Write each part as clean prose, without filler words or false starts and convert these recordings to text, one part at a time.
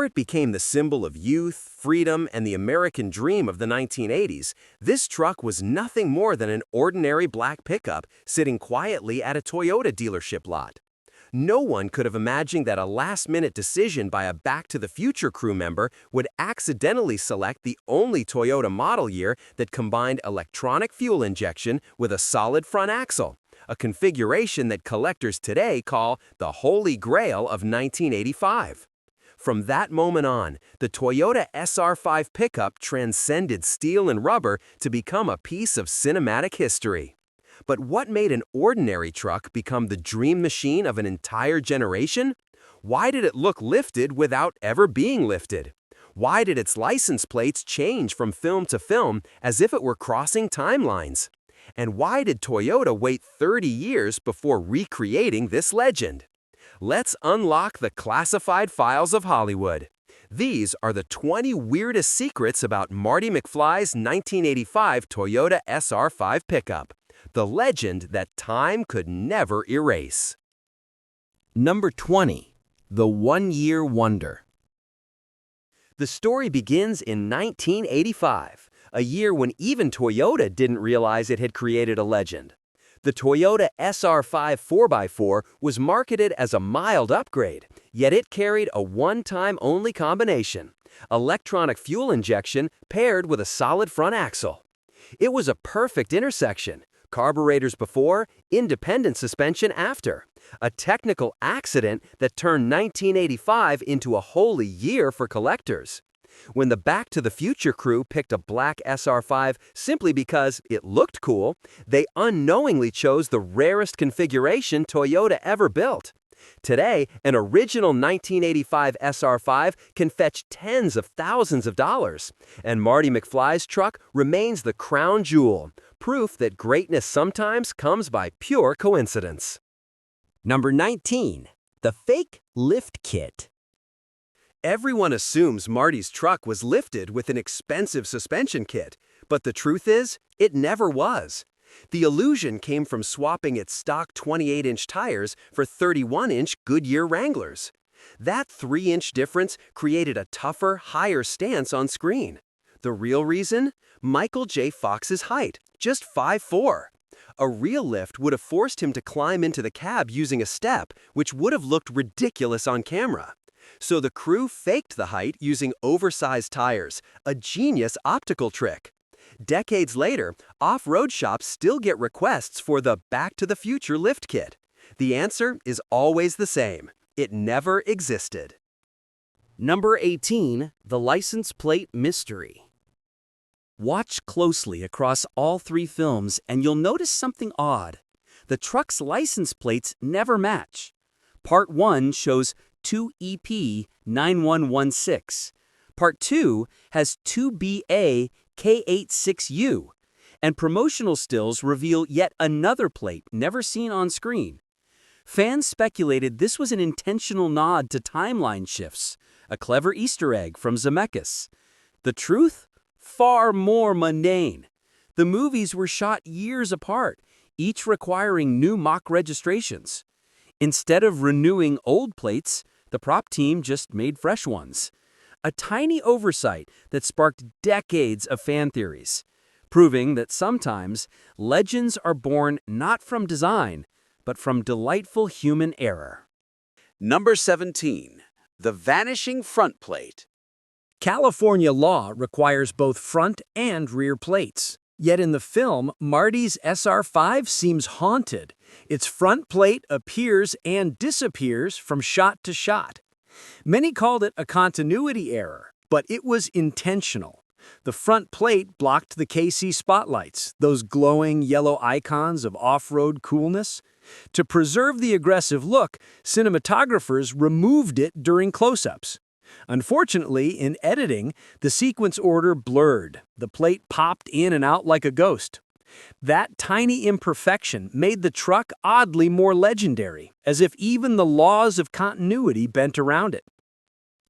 Before it became the symbol of youth, freedom, and the American dream of the 1980s, this truck was nothing more than an ordinary black pickup sitting quietly at a Toyota dealership lot. No one could have imagined that a last-minute decision by a Back to the Future crew member would accidentally select the only Toyota model year that combined electronic fuel injection with a solid front axle, a configuration that collectors today call the Holy Grail of 1985. From that moment on, the Toyota SR5 pickup transcended steel and rubber to become a piece of cinematic history. But what made an ordinary truck become the dream machine of an entire generation? Why did it look lifted without ever being lifted? Why did its license plates change from film to film as if it were crossing timelines? And why did Toyota wait 30 years before recreating this legend? Let's unlock the classified files of Hollywood. These are the 20 weirdest secrets about Marty McFly's 1985 Toyota SR5 pickup, the legend that time could never erase. Number 20. The One-Year Wonder. The story begins in 1985, a year when even Toyota didn't realize it had created a legend. The Toyota SR5 4x4 was marketed as a mild upgrade, yet it carried a one-time-only combination: electronic fuel injection paired with a solid front axle. It was a perfect intersection: carburetors before, independent suspension after. A technical accident that turned 1985 into a holy year for collectors. When the Back to the Future crew picked a black SR5 simply because it looked cool, they unknowingly chose the rarest configuration Toyota ever built. Today, an original 1985 SR5 can fetch tens of thousands of dollars, and Marty McFly's truck remains the crown jewel, proof that greatness sometimes comes by pure coincidence. Number 19. The Fake Lift Kit. Everyone assumes Marty's truck was lifted with an expensive suspension kit, but the truth is, it never was. The illusion came from swapping its stock 28-inch tires for 31-inch Goodyear Wranglers. That 3-inch difference created a tougher, higher stance on screen. The real reason? Michael J. Fox's height, just 5'4". A real lift would have forced him to climb into the cab using a step, which would have looked ridiculous on camera. So the crew faked the height using oversized tires, a genius optical trick. Decades later, off-road shops still get requests for the Back to the Future lift kit. The answer is always the same: it never existed. Number 18. The License Plate Mystery. Watch closely across all three films and you'll notice something odd. The truck's license plates never match. Part 1 shows 2EP9116. Part 2 has 2BA-K86U, and promotional stills reveal yet another plate never seen on screen. Fans speculated this was an intentional nod to timeline shifts, a clever Easter egg from Zemeckis. The truth? Far more mundane. The movies were shot years apart, each requiring new mock registrations. Instead of renewing old plates, the prop team just made fresh ones. A tiny oversight that sparked decades of fan theories, proving that sometimes legends are born not from design, but from delightful human error. Number 17. The Vanishing Front Plate. California law requires both front and rear plates. Yet in the film, Marty's SR5 seems haunted. Its front plate appears and disappears from shot to shot. Many called it a continuity error, but it was intentional. The front plate blocked the KC spotlights, those glowing yellow icons of off-road coolness. To preserve the aggressive look, cinematographers removed it during close-ups. Unfortunately, in editing, the sequence order blurred. The plate popped in and out like a ghost. That tiny imperfection made the truck oddly more legendary, as if even the laws of continuity bent around it.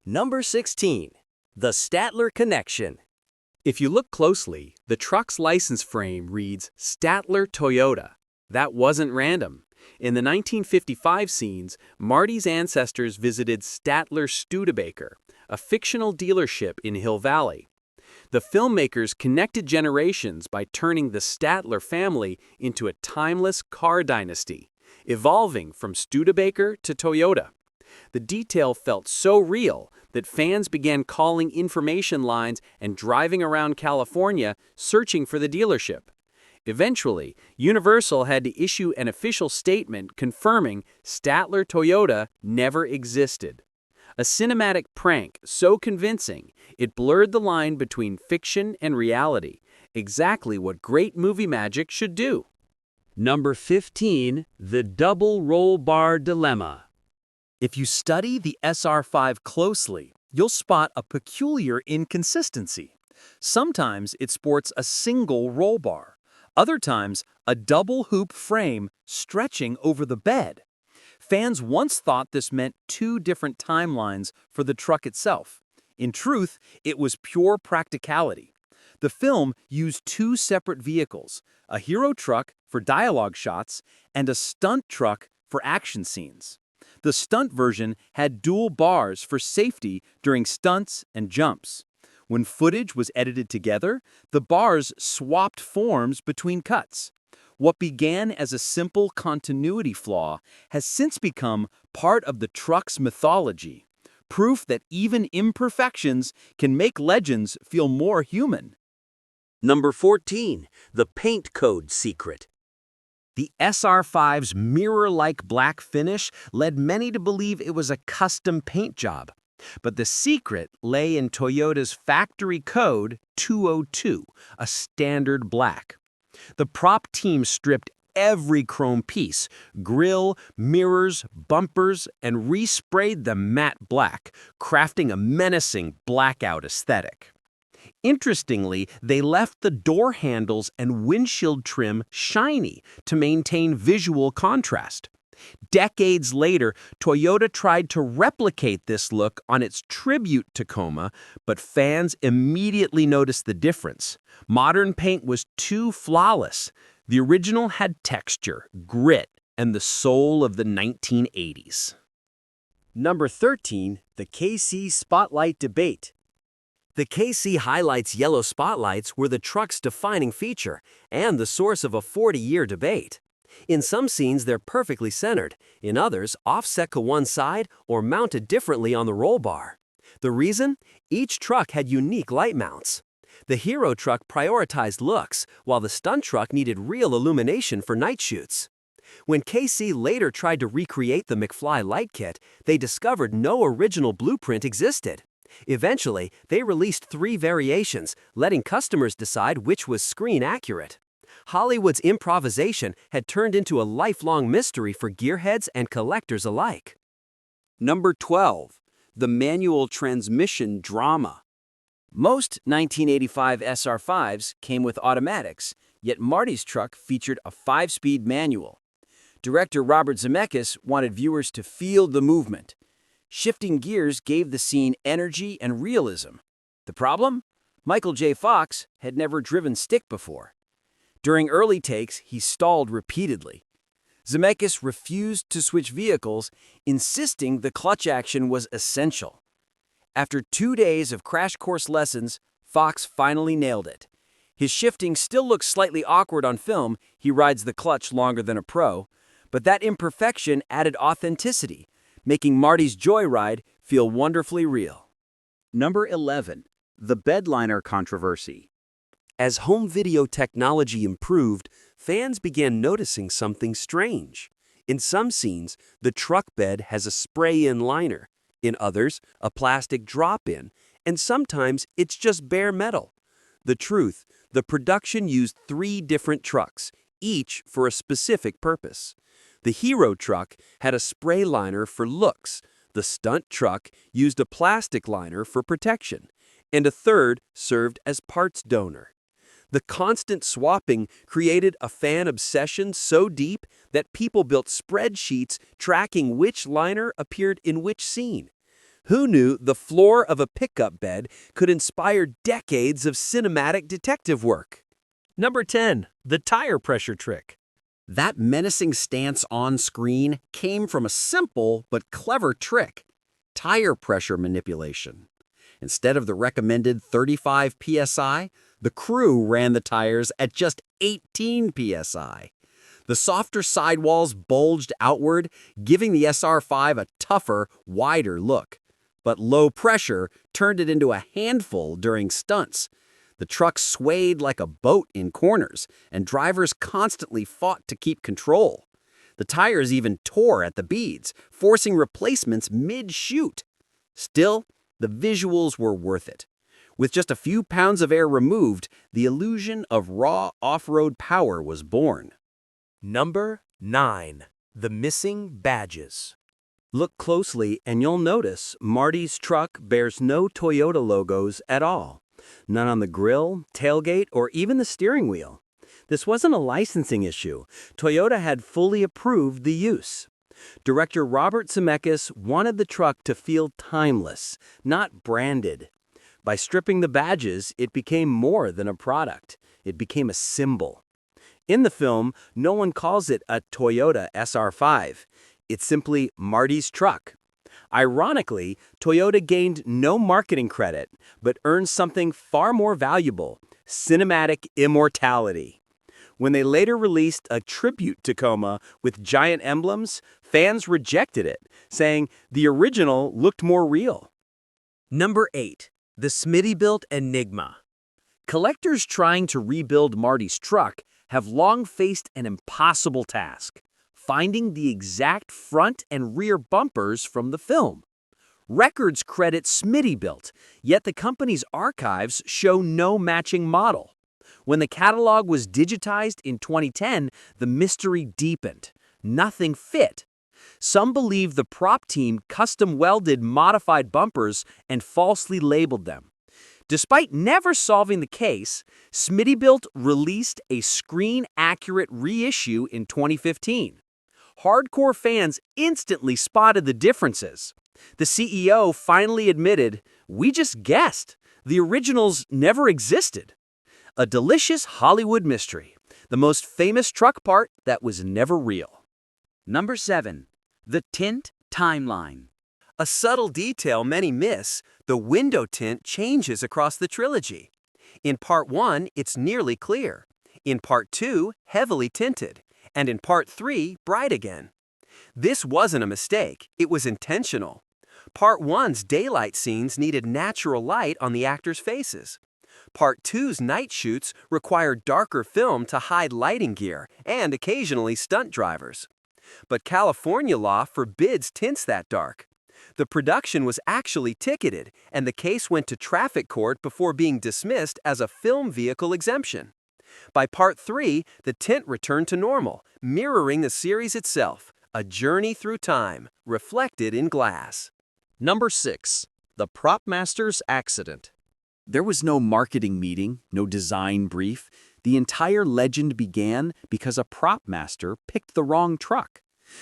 Number 16. The Statler Connection. If you look closely, the truck's license frame reads Statler Toyota. That wasn't random. In the 1955 scenes, Marty's ancestors visited Statler Studebaker, a fictional dealership in Hill Valley. The filmmakers connected generations by turning the Statler family into a timeless car dynasty, evolving from Studebaker to Toyota. The detail felt so real that fans began calling information lines and driving around California searching for the dealership. Eventually, Universal had to issue an official statement confirming Statler Toyota never existed. A cinematic prank so convincing, it blurred the line between fiction and reality, exactly what great movie magic should do. Number 15, the double roll bar dilemma. If you study the SR5 closely, you'll spot a peculiar inconsistency. Sometimes it sports a single roll bar, other times a double hoop frame stretching over the bed. Fans once thought this meant two different timelines for the truck itself. In truth, it was pure practicality. The film used two separate vehicles, a hero truck for dialogue shots and a stunt truck for action scenes. The stunt version had dual bars for safety during stunts and jumps. When footage was edited together, the bars swapped forms between cuts. What began as a simple continuity flaw has since become part of the truck's mythology, proof that even imperfections can make legends feel more human. Number 14, the paint code secret. The SR5's mirror-like black finish led many to believe it was a custom paint job. But the secret lay in Toyota's factory code 202, a standard black. The prop team stripped every chrome piece, grille, mirrors, bumpers, and resprayed them matte black, crafting a menacing blackout aesthetic. Interestingly, they left the door handles and windshield trim shiny to maintain visual contrast. Decades later, Toyota tried to replicate this look on its tribute Tacoma, but fans immediately noticed the difference. Modern paint was too flawless. The original had texture, grit, and the soul of the 1980s. Number 13, the KC Spotlight debate. The KC Highlights yellow spotlights were the truck's defining feature and the source of a 40-year debate. In some scenes, they're perfectly centered. In others, offset to one side or mounted differently on the roll bar. The reason? Each truck had unique light mounts. The hero truck prioritized looks, while the stunt truck needed real illumination for night shoots. When KC later tried to recreate the McFly light kit, they discovered no original blueprint existed. Eventually, they released 3 variations, letting customers decide which was screen accurate. Hollywood's improvisation had turned into a lifelong mystery for gearheads and collectors alike. Number 12, the manual transmission drama. Most 1985 SR5s came with automatics, yet Marty's truck featured a 5-speed manual. Director Robert Zemeckis wanted viewers to feel the movement. Shifting gears gave the scene energy and realism. The problem? Michael J. Fox had never driven stick before. During early takes, he stalled repeatedly. Zemeckis refused to switch vehicles, insisting the clutch action was essential. After 2 days of crash course lessons, Fox finally nailed it. His shifting still looks slightly awkward on film, he rides the clutch longer than a pro, but that imperfection added authenticity, making Marty's joyride feel wonderfully real. Number 11, the bedliner controversy. As home video technology improved, fans began noticing something strange. In some scenes, the truck bed has a spray-in liner. In others, a plastic drop-in. And sometimes it's just bare metal. The truth, the production used 3 different trucks, each for a specific purpose. The hero truck had a spray liner for looks. The stunt truck used a plastic liner for protection. And a third served as parts donor. The constant swapping created a fan obsession so deep that people built spreadsheets tracking which liner appeared in which scene. Who knew the floor of a pickup bed could inspire decades of cinematic detective work? Number 10, the tire pressure trick. That menacing stance on screen came from a simple but clever trick: tire pressure manipulation. Instead of the recommended 35 psi, the crew ran the tires at just 18 psi. The softer sidewalls bulged outward, giving the SR5 a tougher, wider look. But low pressure turned it into a handful during stunts. The truck swayed like a boat in corners, and drivers constantly fought to keep control. The tires even tore at the beads, forcing replacements mid-shoot. Still, the visuals were worth it. With just a few pounds of air removed, the illusion of raw off-road power was born. Number 9. The missing badges. Look closely and you'll notice Marty's truck bears no Toyota logos at all. None on the grille, tailgate, or even the steering wheel. This wasn't a licensing issue. Toyota had fully approved the use. Director Robert Zemeckis wanted the truck to feel timeless, not branded. By stripping the badges, it became more than a product. It became a symbol. In the film, no one calls it a Toyota SR5. It's simply Marty's truck. Ironically, Toyota gained no marketing credit, but earned something far more valuable: cinematic immortality. When they later released a tribute Tacoma with giant emblems, fans rejected it, saying the original looked more real. Number 8. The Smittybilt Enigma. Collectors trying to rebuild Marty's truck have long faced an impossible task: finding the exact front and rear bumpers from the film. Records credit Smittybilt, yet the company's archives show no matching model. When the catalog was digitized in 2010, the mystery deepened. Nothing fit. Some believe the prop team custom-welded modified bumpers and falsely labeled them. Despite never solving the case, Smittybilt released a screen-accurate reissue in 2015. Hardcore fans instantly spotted the differences. The CEO finally admitted, "We just guessed. The originals never existed." A delicious Hollywood mystery, the most famous truck part that was never real. Number 7. The tint timeline. A subtle detail many miss: the window tint changes across the trilogy. In Part 1, it's nearly clear. In Part 2, heavily tinted. And in Part 3, bright again. This wasn't a mistake, it was intentional. Part 1's daylight scenes needed natural light on the actors' faces. Part 2's night shoots required darker film to hide lighting gear and occasionally stunt drivers. But California law forbids tints that dark. The production was actually ticketed, and the case went to traffic court before being dismissed as a film vehicle exemption. By Part 3, the tint returned to normal, mirroring the series itself, a journey through time, reflected in glass. Number 6. The Prop Master's Accident. There was no marketing meeting, no design brief. The entire legend began because a prop master picked the wrong truck.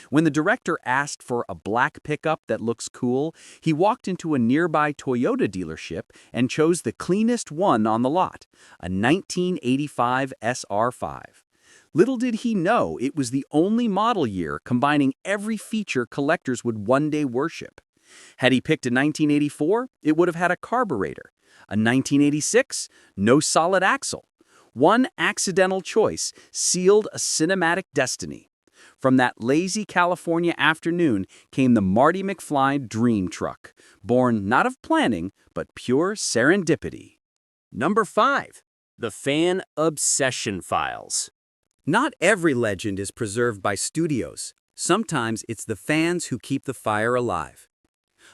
When the director asked for a black pickup that looks cool, he walked into a nearby Toyota dealership and chose the cleanest one on the lot, a 1985 SR5. Little did he know it was the only model year combining every feature collectors would one day worship. Had he picked a 1984, it would have had a carburetor. A 1986, no solid axle. One accidental choice sealed a cinematic destiny. From that lazy California afternoon came the Marty McFly dream truck, born not of planning, but pure serendipity. Number 5. The Fan Obsession Files. Not every legend is preserved by studios. Sometimes it's the fans who keep the fire alive.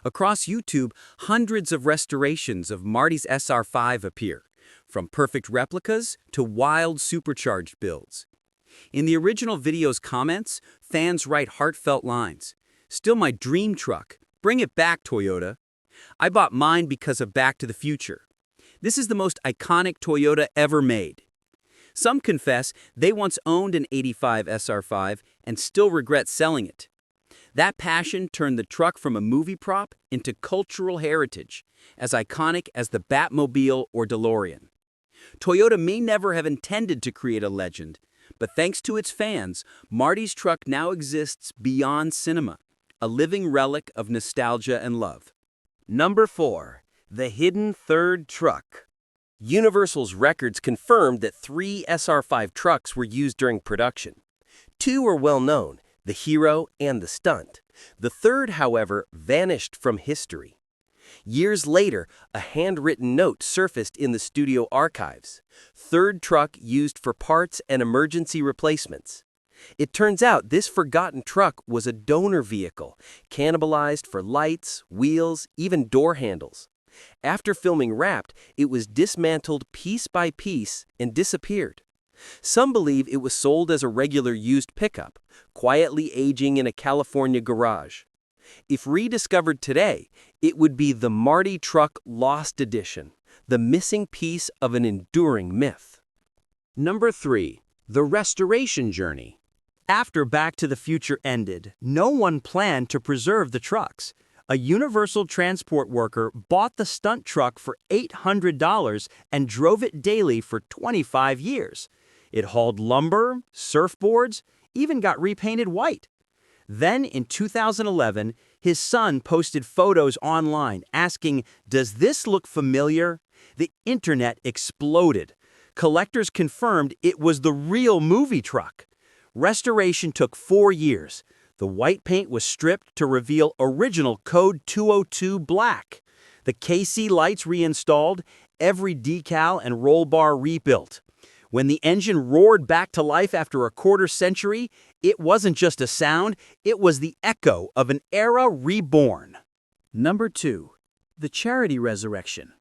Across YouTube, hundreds of restorations of Marty's SR5 appear, from perfect replicas to wild supercharged builds. In the original video's comments, fans write heartfelt lines. "Still my dream truck. Bring it back, Toyota. I bought mine because of Back to the Future. This is the most iconic Toyota ever made." Some confess they once owned an '85 SR5 and still regret selling it. That passion turned the truck from a movie prop into cultural heritage, as iconic as the Batmobile or DeLorean. Toyota may never have intended to create a legend, but thanks to its fans, Marty's truck now exists beyond cinema, a living relic of nostalgia and love. Number 4. The hidden third truck. Universal's records confirmed that 3 SR5 trucks were used during production. 2 are well known, the Hero and the Stunt. The third, however, vanished from history. Years later, a handwritten note surfaced in the studio archives. Third truck used for parts and emergency replacements. It turns out this forgotten truck was a donor vehicle, cannibalized for lights, wheels, even door handles. After filming Wrapped, it was dismantled piece by piece and disappeared. Some believe it was sold as a regular used pickup, quietly aging in a California garage. If rediscovered today, it would be the Marty Truck Lost Edition, the missing piece of an enduring myth. Number 3. The restoration journey. After Back to the Future ended, no one planned to preserve the trucks. A Universal transport worker bought the stunt truck for $800 and drove it daily for 25 years. It hauled lumber, surfboards, even got repainted white. Then, in 2011, his son posted photos online asking, "Does this look familiar?" The internet exploded. Collectors confirmed it was the real movie truck. Restoration took 4 years. The white paint was stripped to reveal original Code 202 black. The KC lights reinstalled, every decal and roll bar rebuilt. When the engine roared back to life after a quarter century, it wasn't just a sound, it was the echo of an era reborn. Number 2. The charity resurrection.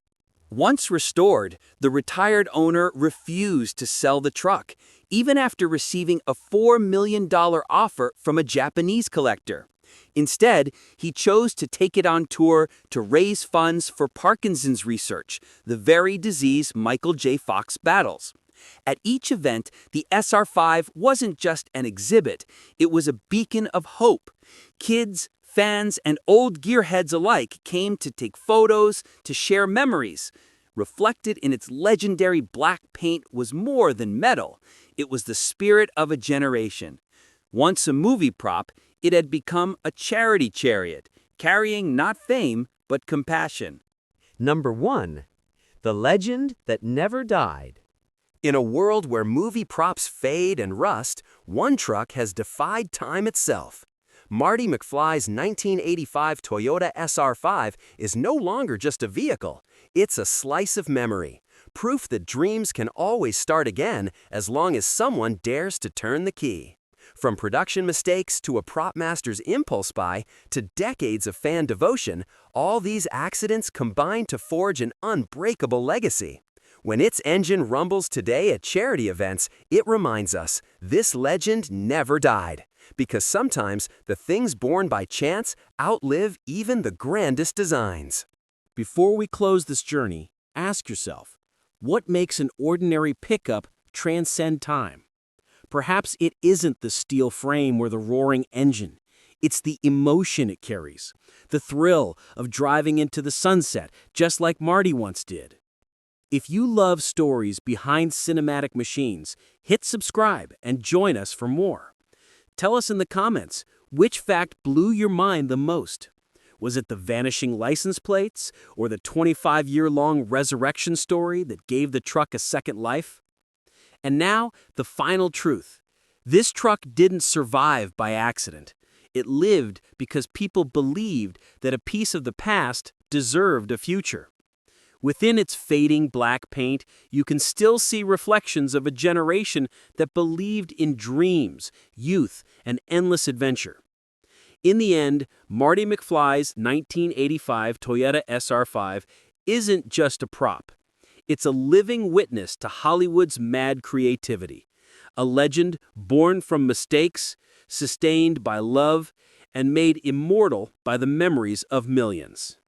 Once restored, the retired owner refused to sell the truck, even after receiving a $4 million offer from a Japanese collector. Instead, he chose to take it on tour to raise funds for Parkinson's research, the very disease Michael J. Fox battles. At each event, the SR5 wasn't just an exhibit, it was a beacon of hope. Kids, fans, and old gearheads alike came to take photos, to share memories. Reflected in its legendary black paint was more than metal. It was the spirit of a generation. Once a movie prop, it had become a charity chariot, carrying not fame, but compassion. Number 1. The legend that never died. In a world where movie props fade and rust, one truck has defied time itself. Marty McFly's 1985 Toyota SR5 is no longer just a vehicle, it's a slice of memory, proof that dreams can always start again as long as someone dares to turn the key. From production mistakes to a prop master's impulse buy to decades of fan devotion, all these accidents combine to forge an unbreakable legacy. When its engine rumbles today at charity events, it reminds us this legend never died. Because sometimes the things born by chance outlive even the grandest designs. Before we close this journey, ask yourself, what makes an ordinary pickup transcend time? Perhaps it isn't the steel frame or the roaring engine. It's the emotion it carries, the thrill of driving into the sunset, just like Marty once did. If you love stories behind cinematic machines, hit subscribe and join us for more. Tell us in the comments, which fact blew your mind the most? Was it the vanishing license plates or the 25-year-long resurrection story that gave the truck a second life? And now, the final truth. This truck didn't survive by accident. It lived because people believed that a piece of the past deserved a future. Within its fading black paint, you can still see reflections of a generation that believed in dreams, youth, and endless adventure. In the end, Marty McFly's 1985 Toyota SR5 isn't just a prop. It's a living witness to Hollywood's mad creativity. A legend born from mistakes, sustained by love, and made immortal by the memories of millions.